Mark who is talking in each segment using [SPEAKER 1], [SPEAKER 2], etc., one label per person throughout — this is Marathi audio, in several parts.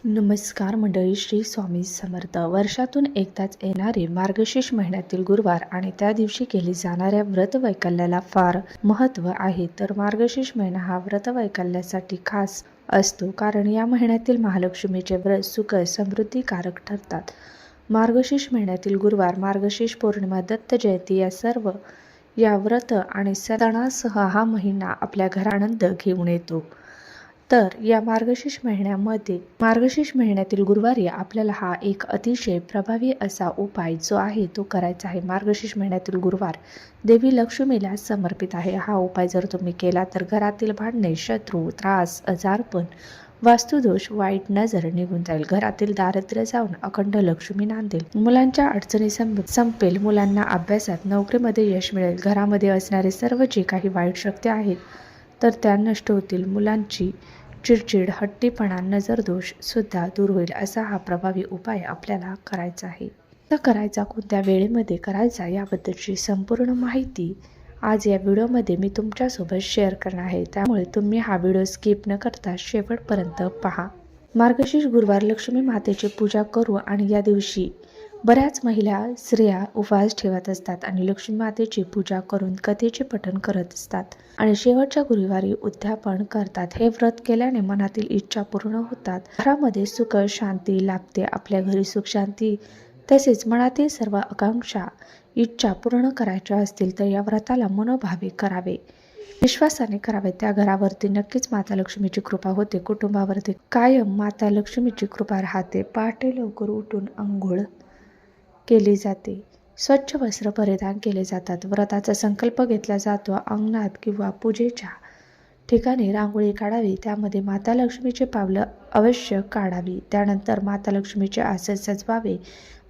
[SPEAKER 1] नमस्कार मंडळी, श्री स्वामी समर्थ. वर्षातून एकदाच येणारे मार्गशीर्ष महिन्यातील गुरुवार आणि त्या दिवशी केली जाणाऱ्या व्रतवैकल्याला फार महत्त्व आहे. तर मार्गशीर्ष महिना हा व्रतवैकल्यासाठी खास असतो, कारण या महिन्यातील महालक्ष्मीचे व्रत सुख समृद्धीकारक ठरतात. मार्गशीर्ष महिन्यातील गुरुवार, मार्गशीर्ष पौर्णिमा, दत्त जयंती या व्रत आणि सणासह हा महिना आपल्या घरात आनंद घेऊन येतो. तर या मार्गशीर्ष महिन्यातील गुरुवारी आपल्याला हा एक अतिशय प्रभावी असा उपाय जो आहे तो करायचा आहे. मार्गशीर्ष महिन्यातील गुरुवार देवी लक्ष्मीला समर्पित आहे. हा उपाय जर तुम्ही केला तर घरातील भांडणे, शत्रू, त्रास, आजारपण, वास्तुदोष, वाईट नजर निघून जाईल. घरातील दारिद्र्य जाऊन अखंड लक्ष्मी नांदेल. मुलांच्या अडचणी संपेल. मुलांना अभ्यासात, नोकरीमध्ये यश मिळेल. घरामध्ये असणारे सर्व जे काही वाईट शक्ती आहेत तर त्या नष्ट होतील. मुलांची चिडचिड, हट्टीपणा, नजरदोष सुद्धा दूर होईल. असा हा प्रभावी उपाय आपल्याला करायचा आहे. करायचा, कोणत्या वेळेमध्ये करायचा याबद्दलची संपूर्ण माहिती आज या व्हिडिओमध्ये मी तुमच्यासोबत शेअर करणार आहे. त्यामुळे तुम्ही हा व्हिडिओ स्किप न करता शेवटपर्यंत पहा. मार्गशीर्ष गुरुवार लक्ष्मी मातेची पूजा करू आणि या दिवशी बऱ्याच महिला स्त्रिया उपवास ठेवत असतात आणि लक्ष्मी मातेची पूजा करून कथेचे पठण करत असतात आणि शेवटच्या गुरुवारी उद्यापन करतात. हे व्रत केल्याने मनातील इच्छा पूर्ण होतात. घरामध्ये सुख शांती लाभते. आपल्या घरी सुख शांती तसेच मनातील सर्व आकांक्षा, इच्छा पूर्ण करायच्या असतील तर या व्रताला मनोभावे करावे, विश्वासाने करावे. त्या घरावरती नक्कीच माता लक्ष्मीची कृपा होते. कुटुंबावरती कायम माता लक्ष्मीची कृपा राहते. पहाटे लवकर उठून अंघोळ केली जाते. स्वच्छ वस्त्र परिधान केले जातात. व्रताचा संकल्प घेतला जातो. अंगणात किंवा पूजेच्या ठिकाणी रांगोळी काढावी. त्यामध्ये माता लक्ष्मीचे पावलं अवश्य काढावी. त्यानंतर माता लक्ष्मीचे आसन सजवावे.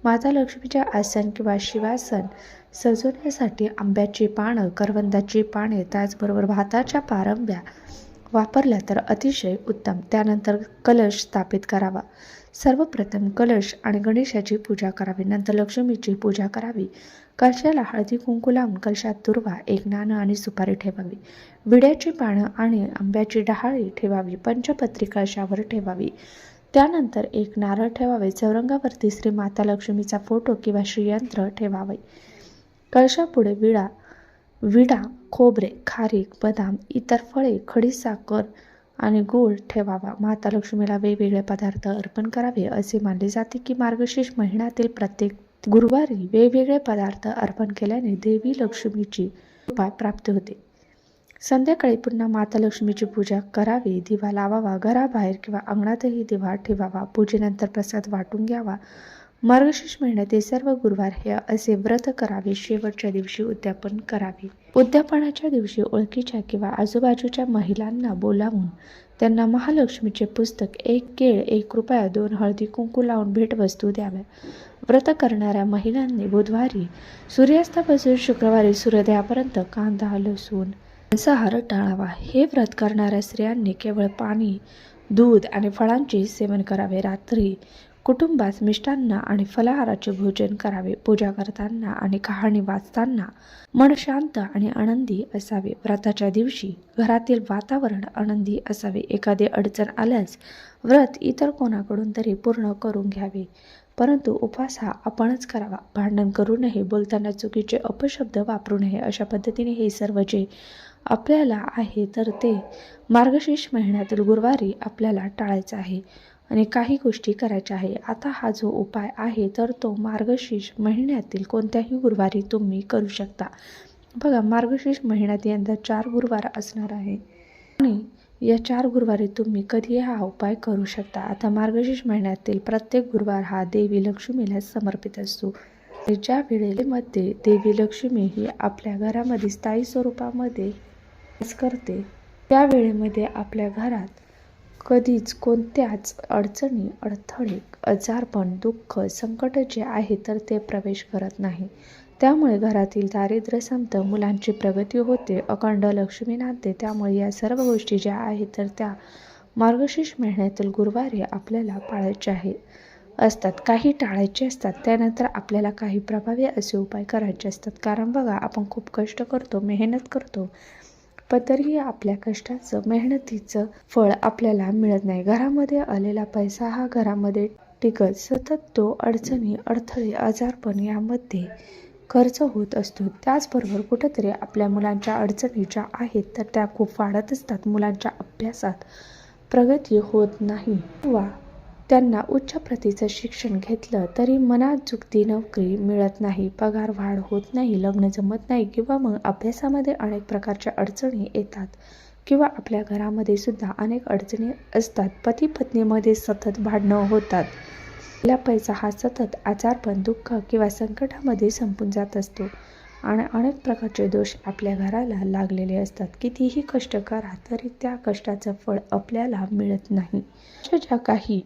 [SPEAKER 1] माता लक्ष्मीचे आसन किंवा शिवासन सजवण्यासाठी आंब्याची पानं, करवंदाची पाने, त्याचबरोबर भाताच्या पारंब्या वापरल्या तर अतिशय उत्तम. त्यानंतर कलश स्थापित करावा. सर्वप्रथम कलश आणि गणेशाची पूजा करावी. नंतर लक्ष्मीची पूजा करावी. कलशाला हळदी कुंकू लावून कलशात दुर्वा, एक नाणं आणि सुपारी ठेवावी. विड्याची पानं आणि आंब्याची डहाळी ठेवावी. पंचपत्री कलशावर ठेवावी. त्यानंतर एक नारळ ठेवावे. चौरंगावरती श्री माता लक्ष्मीचा फोटो किंवा श्रीयंत्र ठेवावे. कलशापुढे विडा, खोबरे, खारीक, बदाम, इतर फळे, खडीसाखर आणि गूळ ठेवावा. माता लक्ष्मीला वेगवेगळे पदार्थ अर्पण करावे. असे मानले जाते की मार्गशीर्ष महिन्यातील प्रत्येक गुरुवारी वेगवेगळे पदार्थ अर्पण केल्याने देवी लक्ष्मीची कृपा प्राप्त होते. संध्याकाळी पुन्हा माता लक्ष्मीची पूजा करावी. दिवा लावावा. घराबाहेर किंवा अंगणातही दिवा ठेवावा. पूजेनंतर प्रसाद वाटून घ्यावा. मार्गशीर्ष महिन्यातील सर्व गुरुवार हे असे व्रत करावे. शेवटच्या दिवशी उद्यापन करावे. उद्यापनाच्या दिवशी ओळखीच्या किंवा आजूबाजूच्या महिलांना बोलावून त्यांना महालक्ष्मीचे पुस्तक, 1 केळ, 1 रुपया, 2 हळदी कुंकू लावून भेटवस्तू द्याव्या. व्रत करणाऱ्या महिलांनी बुधवारी सूर्यास्तापासून शुक्रवारी सूर्योदयापर्यंत कांदा, लसूण, मांसाहार टाळावा. हे व्रत करणाऱ्या स्त्रियांनी केवळ पाणी, दूध आणि फळांचे सेवन करावे. रात्री कुटुंबात मिष्टान्न आणि फलाहाराचे भोजन करावे. पूजा करताना आणि कहाणी वाचताना मन शांत आणि आनंदी असावे. व्रताच्या दिवशी घरातील वातावरण आनंदी असावे. एखादी अडचण आल्यास व्रत इतर कोणाकडून तरी पूर्ण करून घ्यावे, परंतु उपवास हा आपणच करावा. भांडण करू नये. बोलताना चुकीचे अपशब्द वापरू नये. अशा पद्धतीने हे सर्व जे आपल्याला आहे तर ते मार्गशीर्ष महिन्यातील गुरुवारी आपल्याला टाळायचं आहे आणि काही गोष्टी करायच्या आहे. आता हा जो उपाय आहे तर तो मार्गशीर्ष महिन्यातील कोणत्याही गुरुवारी तुम्ही करू शकता. बघा, मार्गशीर्ष महिन्यात यंदा 4 गुरुवार असणार आहे आणि या 4 गुरुवारी तुम्ही कधी हा उपाय करू शकता. आता मार्गशीर्ष महिन्यातील प्रत्येक गुरुवार हा देवी लक्ष्मीला समर्पित असतो. ज्या वेळेमध्ये देवी लक्ष्मी ही आपल्या घरामध्ये स्थायी स्वरूपामध्ये वास करते त्या वेळेमध्ये आपल्या घरात कधीच कोणत्याच अडचणी, अडथळे, आजारपण, दुःख, संकट जे आहे तर ते प्रवेश करत नाही. त्यामुळे घरातील दारिद्र्य संपतं, मुलांची प्रगती होते, अखंड लक्ष्मी नांदते. त्यामुळे या सर्व गोष्टी ज्या आहेत तर त्या मार्गशीर्ष महिन्यातील गुरुवारी आपल्याला पाळायच्या असतात. काही टाळायचे असतात. त्यानंतर आपल्याला काही प्रभावी असे उपाय करायचे असतात. कारण बघा, आपण खूप कष्ट करतो, मेहनत करतो पण तरीही आपल्या कष्टाचं मेहनतीचं फळ आपल्याला मिळत नाही. घरामध्ये आलेला पैसा हा घरामध्ये टिकत सतत तो अडचणी, अडथळे, आजारपण यामध्ये खर्च होत असतो. त्याचबरोबर कुठेतरी आपल्या मुलांच्या अडचणी ज्या आहेत तर त्या खूप वाढत असतात. मुलांच्या अभ्यासात प्रगती होत नाही किंवा त्यांना उच्च प्रतीचं शिक्षण घेतलं तरी मनात जुगती नोकरी मिळत नाही, पगार वाढ होत नाही, लग्न जमत नाही किंवा मग अभ्यासामध्ये अनेक प्रकारच्या अडचणी येतात किंवा आपल्या घरामध्ये सुद्धा अनेक अडचणी असतात. पती पत्नीमध्ये सतत भांडणं होतात. आपला पैसा हा सतत आजारपण, दुःख किंवा संकटामध्ये संपून जात असतो आणि अनेक प्रकारचे दोष आपल्या घराला लागलेले असतात. कितीही कष्ट करा तरी त्या कष्टाचं फळ आपल्याला मिळत नाही. अशा ज्या काही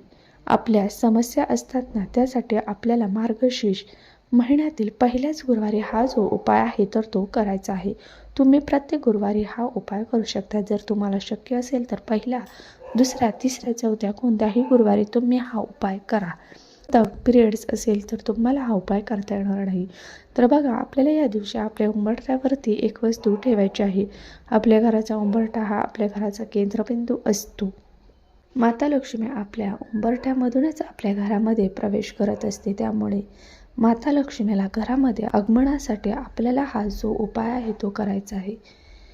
[SPEAKER 1] आपल्या समस्या असतात ना, त्यासाठी आपल्याला मार्गशीर्ष महिन्यातील पहिल्याच गुरुवारी हा जो उपाय आहे तर तो करायचा आहे. तुम्ही प्रत्येक गुरुवारी हा उपाय करू शकता. जर तुम्हाला शक्य असेल तर पहिल्या, दुसऱ्या, तिसऱ्या, चौथ्या कोणत्याही गुरुवारी तुम्ही हा उपाय करा. तर पिरियड्स असेल तर तुम्हाला हा उपाय करता येणार नाही. तर बघा, आपल्याला या दिवशी आपल्या उंबरठ्यावरती एक वस्तू ठेवायची आहे. आपल्या घराचा उंबरठा हा आपल्या घराचा केंद्रबिंदू असतो. माता लक्ष्मी आपल्या उंबरठ्यामधूनच आपल्या घरामध्ये प्रवेश करत असते. त्यामुळे माता लक्ष्मीला घरामध्ये आगमनासाठी आपल्याला हा जो उपाय आहे तो करायचा आहे,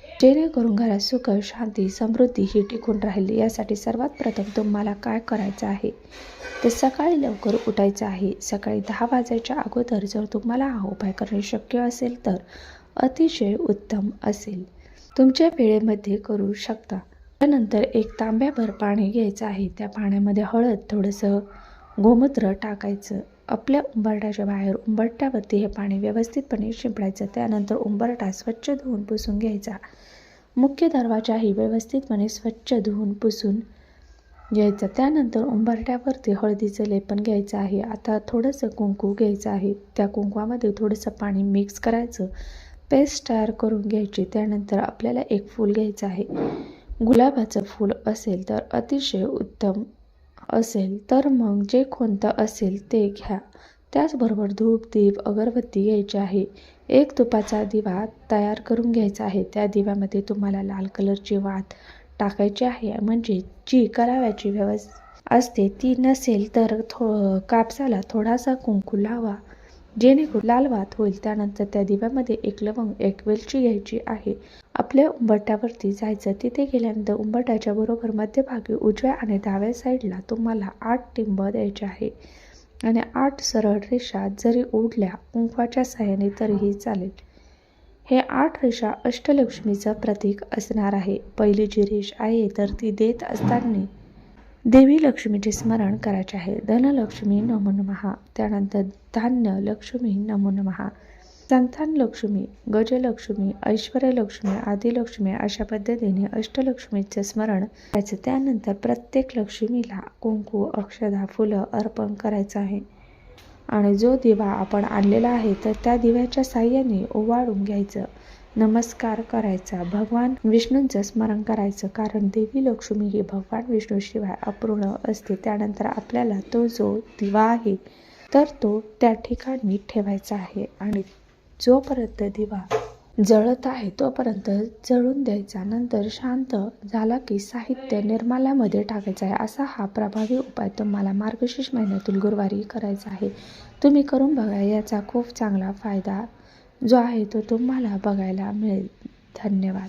[SPEAKER 1] जेणेकरून घरात सुख, शांती, समृद्धी ही टिकून राहील. यासाठी सर्वात प्रथम तुम्हाला काय करायचं आहे तर सकाळी लवकर उठायचं आहे. सकाळी 10 वाजायच्या अगोदर जर तुम्हाला हा उपाय करणे शक्य असेल तर अतिशय उत्तम असेल. तुमच्या वेळेमध्ये करू शकता. त्यानंतर एक तांब्याभर पाणी घ्यायचं आहे. त्या पाण्यामध्ये हळद, थोडंसं गोमूत्र टाकायचं. आपल्या उंबरठ्याच्या बाहेर उंबरठ्यावरती हे पाणी व्यवस्थितपणे शिंपडायचं. त्यानंतर उंबरठा स्वच्छ धुवून पुसून घ्यायचा. मुख्य दरवाजाही व्यवस्थितपणे स्वच्छ धुवून पुसून घ्यायचा. त्यानंतर उंबरठ्यावरती हळदीचं लेपन घ्यायचं आहे. आता थोडंसं कुंकू घ्यायचं आहे. त्या कुंकवामध्ये थोडंसं पाणी मिक्स करायचं, पेस्ट तयार करून घ्यायची. त्यानंतर आपल्याला एक फूल घ्यायचं आहे. गुलाबाचं फूल असेल तर अतिशय उत्तम असेल, तर मग जे कोणतं असेल ते घ्या. त्याचबरोबर धूप, दीप, अगरबत्ती घ्यायची आहे. एक तुपाचा दिवा तयार करून घ्यायचा आहे. त्या दिव्यामध्ये तुम्हाला लाल कलरची वात टाकायची आहे. म्हणजे जी कराव्याची व्यवस्था असते ती नसेल तर कापसाला थोडासा कुंकू लावा, जेणेकरून लाल वात होईल. त्यानंतर त्या दिव्यामध्ये एक लवंग, एक वेलची घ्यायची आहे. आपल्या उंबरठ्यावरती जायचं. तिथे गेल्यानंतर उंबरठ्याच्या बरोबर मध्यभागी उजव्या आणि डाव्या साईडला तुम्हाला 8 टिंब द्यायचे आहे आणि 8 सरळ रेषा जरी ओढल्या कुंकवाच्या साहाय्याने तरीही चालेल. हे 8 रेषा अष्टलक्ष्मीचं प्रतीक असणार आहे. पहिली जी रेष आहे तर ती देत असताना देवी लक्ष्मीचे स्मरण करायचे आहे. धनलक्ष्मी नमो नमः. त्यानंतर धान्य लक्ष्मी नमो नमः, संतान लक्ष्मी, गजलक्ष्मी, ऐश्वर्यलक्ष्मी, आदिलक्ष्मी अशा पद्धतीने अष्टलक्ष्मीचं स्मरण करायचं. त्यानंतर प्रत्येक लक्ष्मीला कुंकू, अक्षदा, फुलं अर्पण करायचं आहे आणि जो दिवा आपण आणलेला आहे तर त्या दिव्याच्या साहाय्याने ओवाळून घ्यायचं, नमस्कार करायचा, भगवान विष्णूंचं स्मरण करायचं, कारण देवी लक्ष्मी ही भगवान विष्णूशिवाय अपूर्ण असते. त्यानंतर आपल्याला तो जो दिवा आहे तर तो त्या ठिकाणी ठेवायचा आहे आणि जोपर्यंत दिवा जळत आहे तोपर्यंत जळून द्यायचा. नंतर शांत झाला की साहित्य निर्माल्यामध्ये टाकायचं आहे. असा हा प्रभावी उपाय तुम्हाला मार्गशीर्ष महिन्यातील गुरुवारी करायचा आहे. तुम्ही करून बघा. याचा खूप चांगला फायदा जो आहे तो तुम्हाला बघायला मिळेल. धन्यवाद.